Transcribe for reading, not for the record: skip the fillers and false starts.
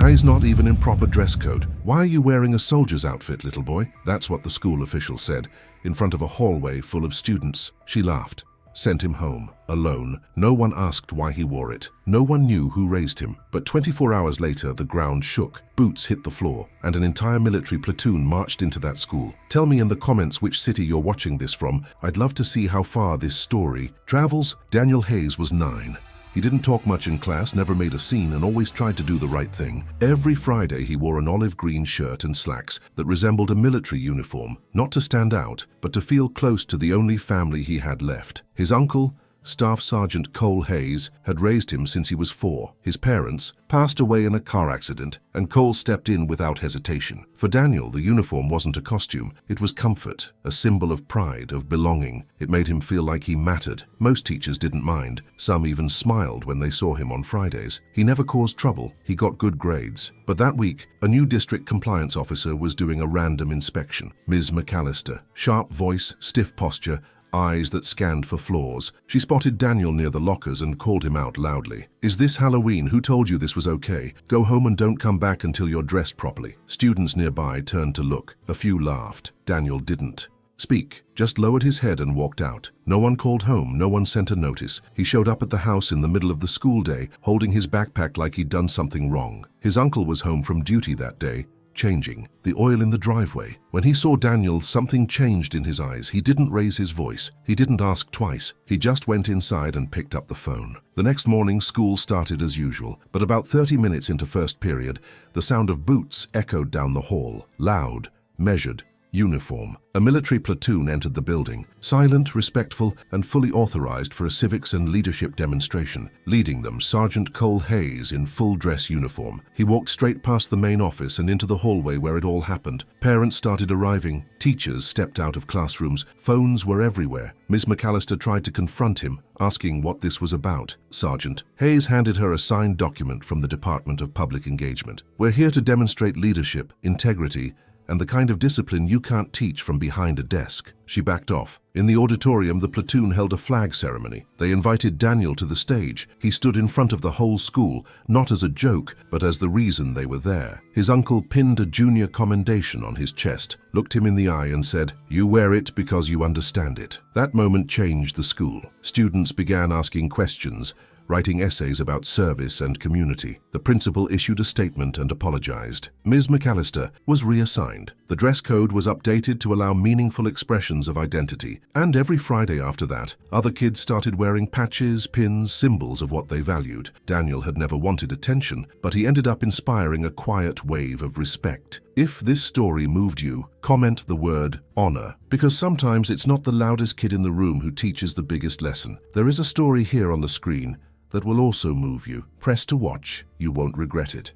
Tie's not even in proper dress code. Why are you wearing a soldier's outfit, little boy? That's what the school official said, in front of a hallway full of students. She laughed. Sent him home, alone. No one asked why he wore it. No one knew who raised him. But 24 hours later, the ground shook. Boots hit the floor, and an entire military platoon marched into that school. Tell me in the comments which city you're watching this from. I'd love to see how far this story travels. Daniel Hayes was 9. He didn't talk much in class, never made a scene, and always tried to do the right thing. Every Friday he wore an olive green shirt and slacks that resembled a military uniform, not to stand out, but to feel close to the only family he had left. His uncle, Staff Sergeant Cole Hayes, had raised him since he was 4. His parents passed away in a car accident, and Cole stepped in without hesitation. For Daniel, the uniform wasn't a costume. It was comfort, a symbol of pride, of belonging. It made him feel like he mattered. Most teachers didn't mind. Some even smiled when they saw him on Fridays. He never caused trouble. He got good grades. But that week, a new district compliance officer was doing a random inspection. Ms. McAllister. Sharp voice, stiff posture, eyes that scanned for flaws. She spotted Daniel near the lockers and called him out loudly. "Is this Halloween? Who told you this was okay? Go home and don't come back until you're dressed properly." Students nearby turned to look. A few laughed. Daniel didn't speak, just lowered his head and walked out. No one called home, no one sent a notice. He showed up at the house in the middle of the school day, holding his backpack like he'd done something wrong. His uncle was home from duty that day, changing the oil in the driveway. When he saw Daniel, something changed in his eyes. He didn't raise his voice. He didn't ask twice. He just went inside and picked up the phone. The next morning, school started as usual, but about 30 minutes into first period, the sound of boots echoed down the hall, loud, measured, uniform. A military platoon entered the building, silent, respectful, and fully authorized for a civics and leadership demonstration. Leading them, Sergeant Cole Hayes in full dress uniform. He walked straight past the main office and into the hallway where it all happened. Parents started arriving. Teachers stepped out of classrooms. Phones were everywhere. Ms. McAllister tried to confront him, asking what this was about. Sergeant Hayes handed her a signed document from the Department of Public Engagement. "We're here to demonstrate leadership, integrity, and the kind of discipline you can't teach from behind a desk." She backed off. In the auditorium, the platoon held a flag ceremony. They invited Daniel to the stage. He stood in front of the whole school, not as a joke, but as the reason they were there. His uncle pinned a junior commendation on his chest, looked him in the eye and said, "You wear it because you understand it." That moment changed the school. Students began asking questions, writing essays about service and community. The principal issued a statement and apologized. Ms. McAllister was reassigned. The dress code was updated to allow meaningful expressions of identity. And every Friday after that, other kids started wearing patches, pins, symbols of what they valued. Daniel had never wanted attention, but he ended up inspiring a quiet wave of respect. If this story moved you, comment the word honor, because sometimes it's not the loudest kid in the room who teaches the biggest lesson. There is a story here on the screen that will also move you. Press to watch. You won't regret it.